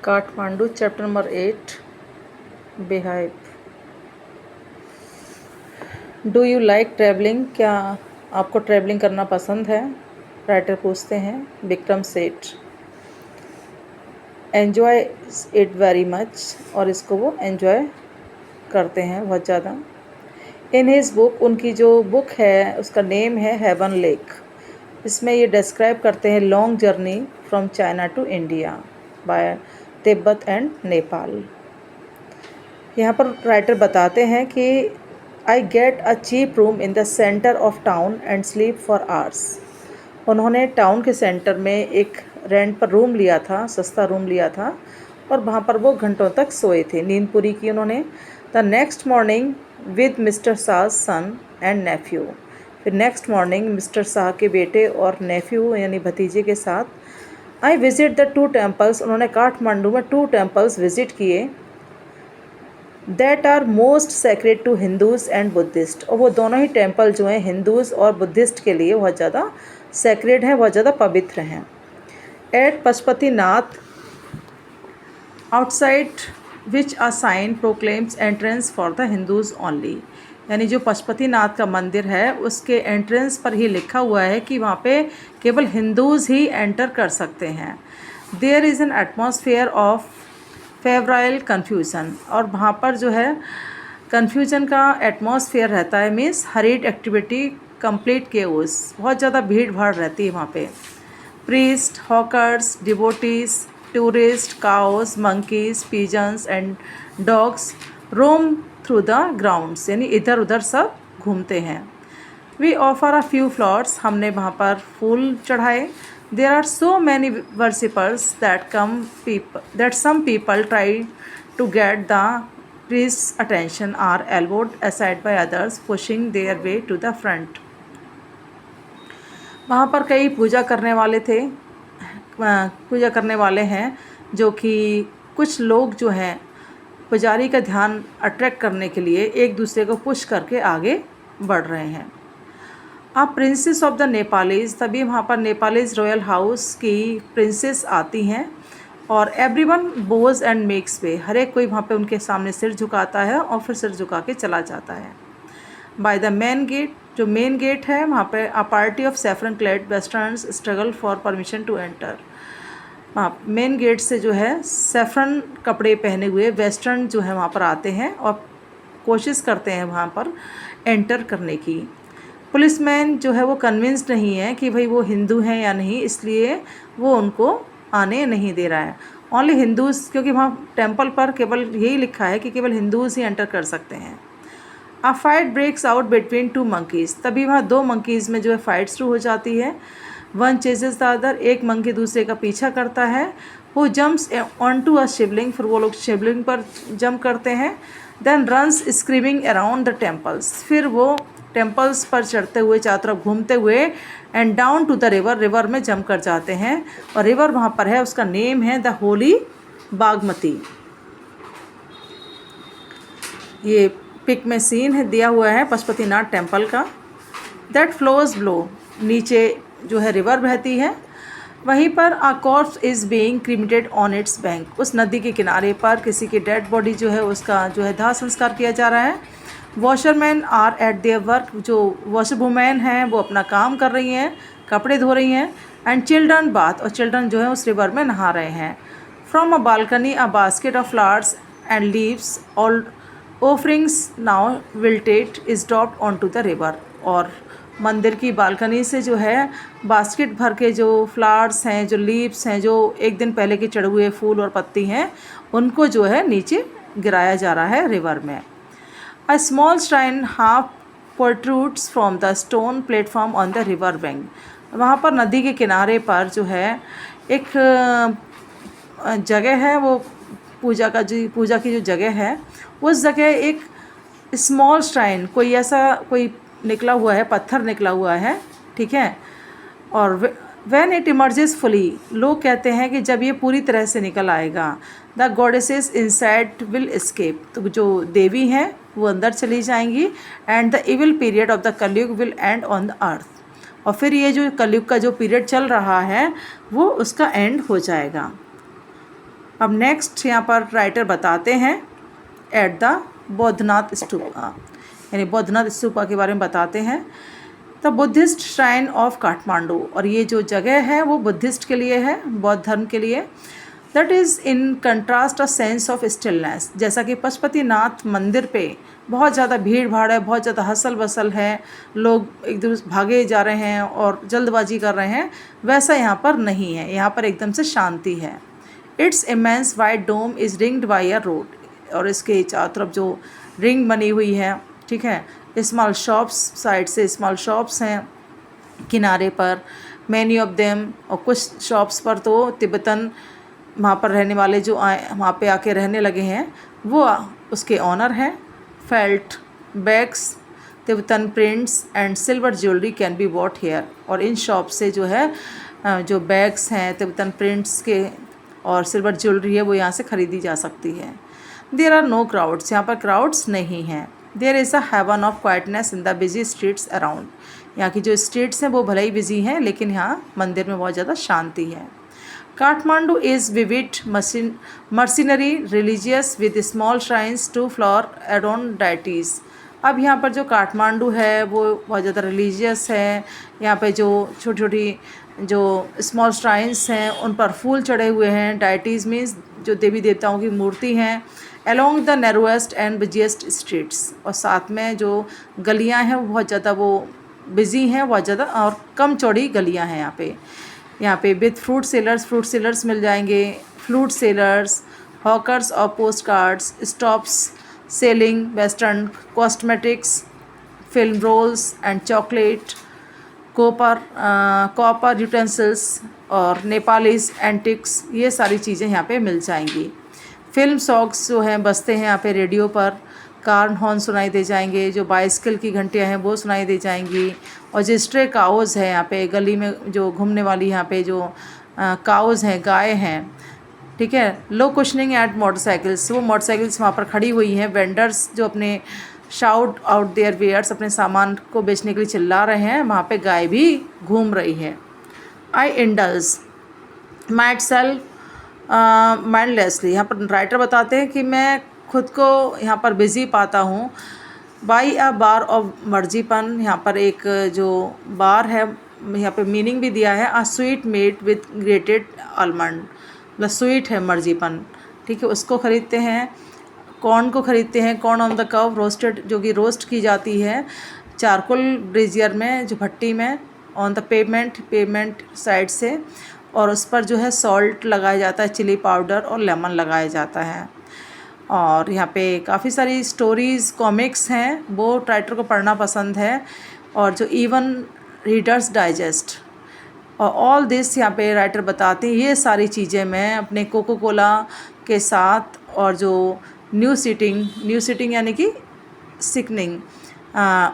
Kathmandu chapter number 8 beehive. Do you like travelling? क्या आपको travelling करना पसंद है? राइटर पूछते हैं। Vikram Seth enjoy it very much, और इसको वो एन्जॉय करते हैं बहुत ज़्यादा। इन हिज बुक, उनकी जो बुक है उसका नेम है हेवन लेक। इसमें ये डिस्क्राइब करते हैं long journey from China to India by Tibet and Nepal. यहाँ पर राइटर बताते हैं कि I get a cheap room in the centre of town and sleep for hours. उन्होंने टाउन के सेंटर में एक रेंट पर रूम लिया था, सस्ता रूम लिया था, और वहाँ पर वो घंटों तक सोए थे, नींद पूरी की उन्होंने। The next morning with mister Shah son and nephew. फिर नेक्स्ट मॉर्निंग मिस्टर शाह के बेटे और नेफ्यू यानी भतीजे के साथ आई विजिट द 2 टेम्पल्स। उन्होंने काठमांडू में 2 टेम्पल्स विजिट किए that are most sacred to Hindus and Buddhist. और वो दोनों ही टेम्पल जो हैं हिंदूज़ और बुद्धिस्ट के लिए बहुत ज़्यादा सेक्रेड हैं, बहुत ज़्यादा पवित्र हैं। At Pashupatinath outside which a sign proclaims entrance for the Hindus only. यानी जो पशुपतिनाथ का मंदिर है उसके एंट्रेंस पर ही लिखा हुआ है कि वहाँ पे केवल हिंदूज़ ही एंटर कर सकते हैं। There is an atmosphere of febrile confusion, और वहाँ पर जो है कन्फ्यूजन का एटमॉस्फेयर रहता है, means hurried activity, complete chaos, बहुत ज़्यादा भीड़ भाड़ रहती है वहाँ पे। Priest, hawkers, devotees, tourist, cows, monkeys, pigeons and dogs roam through the grounds, यानी इधर उधर सब घूमते हैं। We offer a few flowers, हमने वहाँ पर फूल चढ़ाए। There are so many worshippers that some people try to get the priest's attention are elbowed aside by others pushing their way to the front। वहाँ पर कई पूजा करने वाले हैं जो कि कुछ लोग जो हैं पुजारी का ध्यान अट्रैक्ट करने के लिए एक दूसरे को पुश करके आगे बढ़ रहे हैं। अब प्रिंसेस ऑफ द नेपालीज़, तभी वहाँ पर नेपालीज़ रॉयल हाउस की प्रिंसेस आती हैं, और एवरीवन बोज एंड मेक्स वे, हर एक कोई वहाँ पे उनके सामने सिर झुकाता है और फिर सिर झुका के चला जाता है। बाय द मेन गेट, जो मेन गेट है वहाँ पे a party of saffron clad westerns struggle for permission to enter. वहाँ मेन गेट से जो है सैफरन कपड़े पहने हुए वेस्टर्न जो है वहाँ पर आते हैं और कोशिश करते हैं वहाँ पर एंटर करने की। पुलिसमैन जो है वो कन्विंस्ड नहीं है कि भाई वो हिंदू हैं या नहीं, इसलिए वो उनको आने नहीं दे रहा है। ओनली हिंदूज़, क्योंकि वहाँ टेम्पल पर केवल यही लिखा है कि केवल हिंदूज़ ही एंटर कर सकते हैं। A fight breaks out between 2 monkeys, तभी वहाँ 2 मंकीज़ में जो है फाइट शुरू हो जाती है। वन चेजेस द अदर, एक मंकी दूसरे का पीछा करता है। वो jumps on to a Shivling, फिर वो लोग शिवलिंग पर जंप करते हैं। Then runs screaming around the temples, फिर वो टेम्पल्स पर चढ़ते हुए चारों तरफ घूमते हुए and down to the river, river में जंप कर जाते हैं। और रिवर वहाँ पर है, उसका नेम है द होली बागमती। ये पिक में सीन है दिया हुआ है पशुपतिनाथ टेम्पल का। दैट फ्लोज ब्लो, नीचे जो है रिवर बहती है, वहीं पर a corpse is being cremated on its bank, उस नदी के किनारे पर किसी की डेड बॉडी जो है उसका जो है दाह संस्कार किया जा रहा है। Washerman are at their work, जो वॉशर वुमेन हैं वो अपना काम कर रही हैं, कपड़े धो रही हैं। एंड चिल्ड्रन बाथ, और चिल्ड्रन जो है उस रिवर में नहा रहे हैं। From a balcony a basket of flowers and leaves all offerings now wilted is dropped on to the river, और मंदिर की बालकनी से जो है बास्केट भर के जो फ्लावर्स हैं, जो लीव्स हैं, जो एक दिन पहले के चढ़े हुए फूल और पत्ती हैं, उनको जो है नीचे गिराया जा रहा है रिवर में। A small shrine half protrudes from the stone platform on the river bank। वहाँ पर नदी के किनारे पर जो है एक जगह है, वो पूजा की जो जगह है, उस जगह एक स्मॉल श्राइन, कोई ऐसा कोई निकला हुआ है, पत्थर निकला हुआ है, ठीक है। और व्हेन इट इमर्जेस फुली, लोग कहते हैं कि जब ये पूरी तरह से निकल आएगा, the goddesses inside will escape, तो जो देवी हैं वो अंदर चली जाएंगी। And the evil period of the Kaliyuga will end on the earth, और फिर ये जो कलयुग का जो पीरियड चल रहा है वो उसका एंड हो जाएगा। अब नेक्स्ट यहाँ पर राइटर बताते हैं एट द बौद्धनाथ स्तूपा, यानी बौद्धनाथ स्तूपा के बारे में बताते हैं। The Buddhist shrine of Kathmandu, और ये जो जगह है वो बुद्धिस्ट के लिए है, बौद्ध धर्म के लिए। That is in contrast a sense of stillness, जैसा कि पशुपतिनाथ मंदिर पे बहुत ज़्यादा भीड़ भाड़ है, बहुत ज़्यादा हसल बसल है, लोग एक दूसरे भागे जा रहे हैं और जल्दबाजी कर रहे हैं, वैसा यहाँ पर नहीं है। यहाँ पर एकदम से शांति है। Its immense wide dome is ringed by a road, और इसके चारों तरफ जो रिंग बनी हुई है, ठीक है, स्मॉल शॉप्स, साइड से स्मॉल शॉप्स हैं किनारे पर, मैनी ऑफ देम, और कुछ शॉप्स पर तो तिब्बतन वहाँ पर रहने वाले जो आए वहाँ पे आके रहने लगे हैं वो उसके ऑनर हैं। Felt bags, Tibetan prints and silver jewellery can be bought here, और इन शॉप से जो है जो बैग्स हैं तिब्बतन प्रिंट्स के और सिल्वर ज्वेलरी है वो यहाँ से ख़रीदी जा सकती है। देयर आर नो क्राउड्स, यहाँ पर क्राउड्स नहीं हैं। There is a haven of quietness in the busy streets around, यहाँ की जो स्ट्रीट्स हैं वो भले ही बिजी हैं लेकिन यहाँ मंदिर में बहुत ज़्यादा शांति है। Kathmandu is vivid mercenary religious with small shrines to floor adorn deities. अब यहाँ पर जो काठमांडू है वो बहुत ज़्यादा रिलीजियस है, यहाँ पे जो छोटी छोटी जो स्मॉल श्राइन्स हैं उन पर फूल चढ़े हुए हैं। डाइटीज़ मीन्स जो देवी देवताओं की मूर्ति हैं। Along the narrowest and busiest streets, और साथ में जो गलियाँ हैं वो बहुत ज़्यादा वो बिज़ी हैं, बहुत ज़्यादा और कम चौड़ी गलियाँ हैं यहाँ पे विद फ्रूट सेलर्स मिल जाएंगे, फ्लूट सेलर्स, हॉकर्स और post cards, stops selling western cosmetics, film rolls and chocolate, copper utensils और नेपालीज एंटिक्स, ये सारी चीज़ें यहाँ पे मिल जाएंगी। फिल्म सॉन्ग्स जो हैं बजते हैं यहाँ पे रेडियो पर, कार हॉर्न सुनाई दे जाएंगे, जो बाइसिकल की घंटियाँ हैं वो सुनाई दे जाएंगी, और जो स्ट्रे काउज़ है यहाँ पे गली में जो घूमने वाली यहाँ पे जो काउज़ हैं, गाय हैं, ठीक है। लो कुशनिंग एट मोटरसाइकिल्स, वो मोटरसाइकिल्स वहाँ पर खड़ी हुई हैं। वेंडर्स जो अपने शाउट आउट देयर वेयर्स, अपने सामान को बेचने के लिए चिल्ला रहे हैं, वहाँ पे गाय भी घूम रही है। I indulge might self mindlessly, यहाँ पर राइटर बताते हैं कि मैं खुद को यहाँ पर बिज़ी पाता हूँ। बाई अ बार ऑफ मर्जीपन, यहाँ पर एक जो बार है यहाँ पे मीनिंग भी दिया है, a sweet made with grated almond, मतलब स्वीट है मर्जीपन, ठीक है, उसको ख़रीदते हैं। कॉर्न को ख़रीदते हैं, कॉर्न ऑन द कव रोस्टेड, जो कि रोस्ट की जाती है चारकोल ब्रेजियर में, जो भट्टी में, ऑन द पेमेंट साइड से, और उस पर जो है सॉल्ट लगाया जाता है, चिली पाउडर और लेमन लगाया जाता है। और यहाँ पे काफ़ी सारी स्टोरीज़ कॉमिक्स हैं, वो राइटर को पढ़ना पसंद है, और जो इवन रीडर्स डाइजेस्ट और ऑल दिस यहाँ पे राइटर बताते हैं ये सारी चीज़ें मैं अपने कोको कोला के साथ, और जो न्यू सिटिंग यानी कि सिकनिंग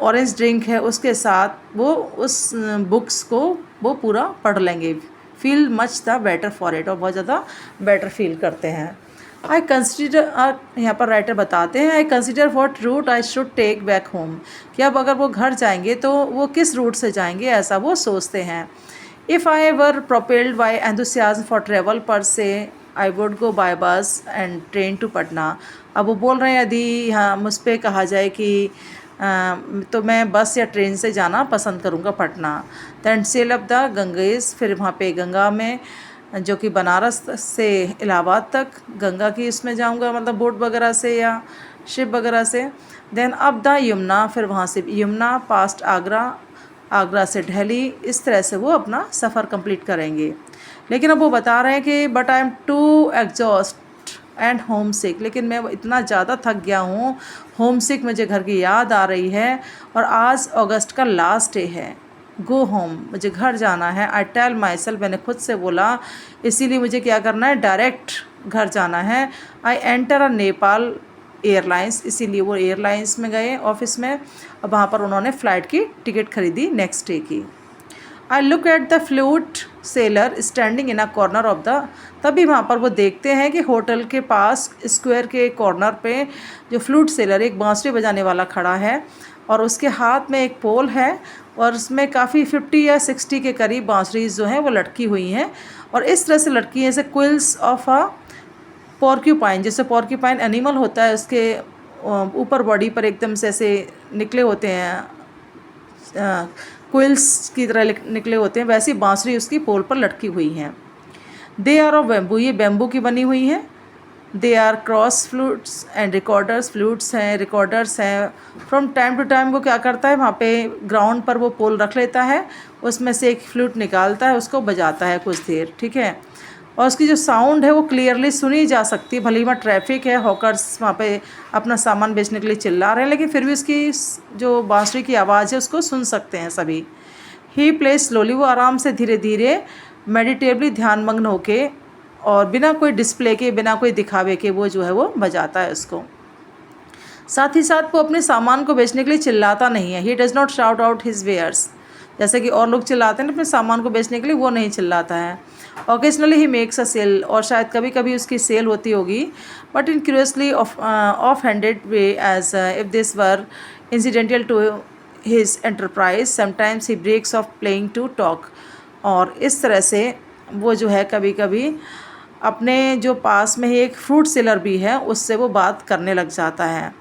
ऑरेंज ड्रिंक है उसके साथ वो उस बुक्स को वो पूरा पढ़ लेंगे। Feel much the better for it, और बहुत ज़्यादा बेटर फील करते हैं। आई कंसिडर, यहाँ पर राइटर बताते हैं, I consider what route I should take back home, कि अब अगर वो घर जाएंगे तो वो किस रूट से जाएंगे, ऐसा वो सोचते हैं। If I were propelled by enthusiasm for travel पर से आई वुड गो बाय बस एंड ट्रेन टू पटना। अब वो बोल रहे हैं यदि यहाँ मुझ पर कहा जाए कि तो मैं बस या ट्रेन से जाना पसंद करूँगा Patna. Then sail up the Ganges, फिर वहाँ पे गंगा में, जो कि बनारस से इलाहाबाद तक गंगा की इसमें जाऊँगा, मतलब बोट वगैरह से या शिप वगैरह से। देन अप द यमुना, फिर वहाँ से यमुना पास्ट आगरा से दिल्ली, इस तरह से वो अपना सफ़र कंप्लीट करेंगे। लेकिन अब वो बता रहे हैं कि but I am too exhaust and home sick, लेकिन मैं इतना ज़्यादा थक गया हूँ, होम सिक, मुझे घर की याद आ रही है, और आज अगस्त का लास्ट डे है। गो होम, मुझे घर जाना है। आई टेल माई सेल्फ, मैंने खुद से बोला, इसीलिए मुझे क्या करना है, डायरेक्ट घर जाना है। I enter a Nepal airlines, इसीलिए वो एयरलाइंस में गए ऑफिस में, और वहाँ पर उन्होंने फ़्लाइट की टिकट खरीदी नेक्स्ट डे की। I look at the flute seller standing in a corner of the, तभी वहाँ पर वो देखते हैं कि होटल के पास स्क्वायर के कॉर्नर पे जो फ्लूट सेलर, एक बांसुरी बजाने वाला खड़ा है, और उसके हाथ में एक पोल है, और उसमें काफ़ी 50 या 60 के करीब बांसुरी जो हैं वो लटकी हुई हैं, और इस तरह से लटकी हैं जैसे क्विल्स ऑफ अ पॉर्क्यूपाइन, जैसे पॉर्क्यूपाइन एनिमल होता है, उसके ऊपर बॉडी पर एकदम से ऐसे निकले होते हैं, क्विल्स की तरह निकले होते हैं, वैसी बांसुरी उसकी पोल पर लटकी हुई हैं। दे आर ऑफ बैम्बू, ये बैम्बू की बनी हुई है। They are cross flutes and recorders, flutes हैं, रिकॉर्डर्स हैं। फ्रॉम टाइम टू टाइम वो क्या करता है, वहाँ पे ग्राउंड पर वो पोल रख लेता है, उसमें से एक फ्लूट निकालता है, उसको बजाता है कुछ देर, ठीक है। और उसकी जो साउंड है वो क्लियरली सुनी जा सकती है, भले ही वहाँ ट्रैफिक है, हॉकर्स वहाँ पे अपना सामान बेचने के लिए चिल्ला रहे हैं, लेकिन फिर भी उसकी जो बांसुरी की आवाज़ है उसको सुन सकते हैं सभी। ही प्ले स्लोली, वो आराम से धीरे धीरे मेडिटेटिवली ध्यानमग्न होके और बिना कोई डिस्प्ले के, बिना कोई दिखावे के वो जो है वो बजाता है उसको। साथ ही साथ वो अपने सामान को बेचने के लिए चिल्लाता नहीं है। He does not shout out his wares, जैसे कि और लोग चिल्लाते हैं ना अपने सामान को बेचने के लिए, वो नहीं चिल्लाता है। Occasionally he makes a sale, और शायद कभी कभी उसकी सेल होती होगी, but in curiously off handed way as if this were incidental to his enterprise. Sometimes he breaks off playing to talk, और इस तरह से वो जो है कभी कभी अपने जो पास में ही एक फ्रूट सेलर भी है उससे वो बात करने लग जाता है।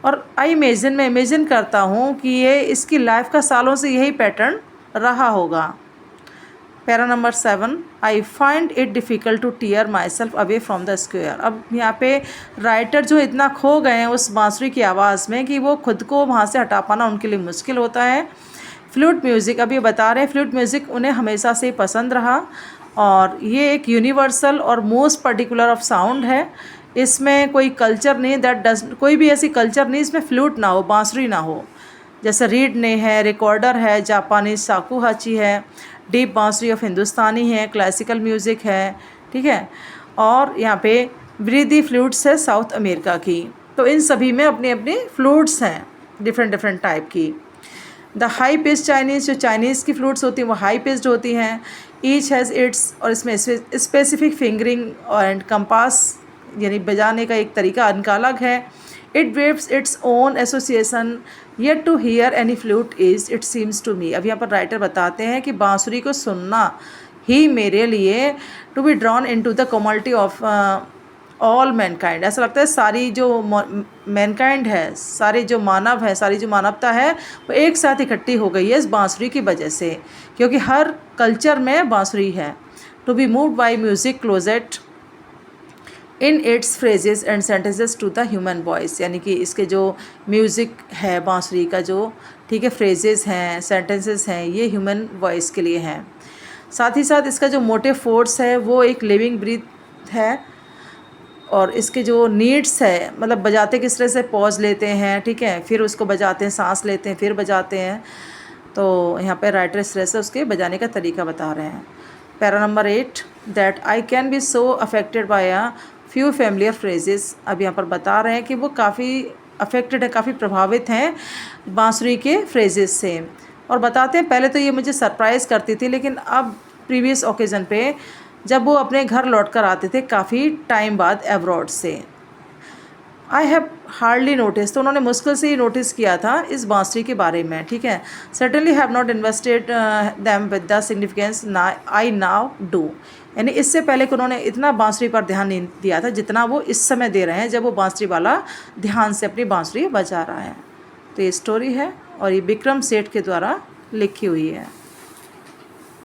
और मैं इमेजिन करता हूँ कि ये इसकी लाइफ का सालों से यही पैटर्न रहा होगा। Para number 7, I find it difficult to tear myself away from the square. अब यहाँ पे राइटर जो इतना खो गए हैं उस बांसुरी की आवाज़ में कि वो खुद को वहाँ से हटा पाना उनके लिए मुश्किल होता है। फ्लूट म्यूज़िक, अब ये बता रहे हैं फ्लूट म्यूज़िक उन्हें हमेशा से पसंद रहा, और ये एक यूनिवर्सल और मोस्ट पर्टिकुलर ऑफ साउंड है। इसमें कोई कल्चर नहीं, कोई भी ऐसी कल्चर नहीं इसमें फ्लूट ना हो, बांसुरी ना हो। जैसे रीड ने है, रिकॉर्डर है, जापानीज शाकुहाची है, डीप बांसुरी ऑफ हिंदुस्तानी है, क्लासिकल म्यूज़िक है, ठीक है। और यहाँ पे ब्रीदी फ्लूट्स है साउथ अमेरिका की। तो इन सभी में अपनी अपनी फ्लूट्स हैं डिफरेंट डिफरेंट टाइप की। द हाई पिच चाइनीज़, जो चाइनीज़ की फ्लूट्स होती हैं वो हाई पिच्ड होती हैं। ईच हैज़ इट्स, और इसमें स्पेसिफिक फिंगरिंग एंड कंपास, यानी बजाने का एक तरीका इनका अलग है। It waves its own association, yet to hear any flute is it seems to me. अब यहाँ पर राइटर बताते हैं कि बांसुरी को सुनना ही मेरे लिए, to be drawn into the community of all mankind, ऐसा लगता है सारी जो मैनकाइंड है, सारी जो मानव है, सारी जो मानवता है वो एक साथ इकट्ठी हो गई है इस बांसुरी की वजह से, क्योंकि हर कल्चर में बांसुरी है। To be moved by music closet in its phrases and sentences to the human voice, यानी कि इसके जो म्यूज़िक है बांसुरी का जो, ठीक है, फ्रेजेस हैं, सेंटेंसेस हैं, ये ह्यूमन वॉइस के लिए हैं। साथ ही साथ इसका जो मोटिव फोर्स है वो एक लिविंग ब्रीथ है, और इसके जो नीड्स है, मतलब बजाते किस तरह से पॉज लेते हैं, ठीक है, फिर उसको बजाते हैं, सांस लेते हैं, फिर बजाते हैं। तो यहाँ पे राइटर इस तरह से उसके बजाने का तरीका बता रहे हैं। Para number 8, that I can be so affected by a few familiar phrases. अब यहाँ पर बता रहे हैं कि वो काफ़ी अफेक्टेड है, काफ़ी प्रभावित हैं बांसुरी के फ्रेजेस से। और बताते हैं पहले तो ये मुझे सरप्राइज़ करती थी, लेकिन अब प्रीवियस ओकेज़न पे जब वो अपने घर लौट कर आते थे काफ़ी टाइम बाद एब्रॉड से, आई हैव हार्डली नोटिस, तो उन्होंने मुश्किल से ही नोटिस किया था इस बांसुरी के बारे में, ठीक है। Certainly have not invested them with the significance I now do, यानी इससे पहले कि उन्होंने इतना बांसुरी पर ध्यान नहीं दिया था जितना वो इस समय दे रहे हैं जब वो बांसुरी वाला ध्यान से अपनी बांसुरी बजा रहा है। तो ये स्टोरी है और ये विक्रम सेठ के द्वारा लिखी हुई है।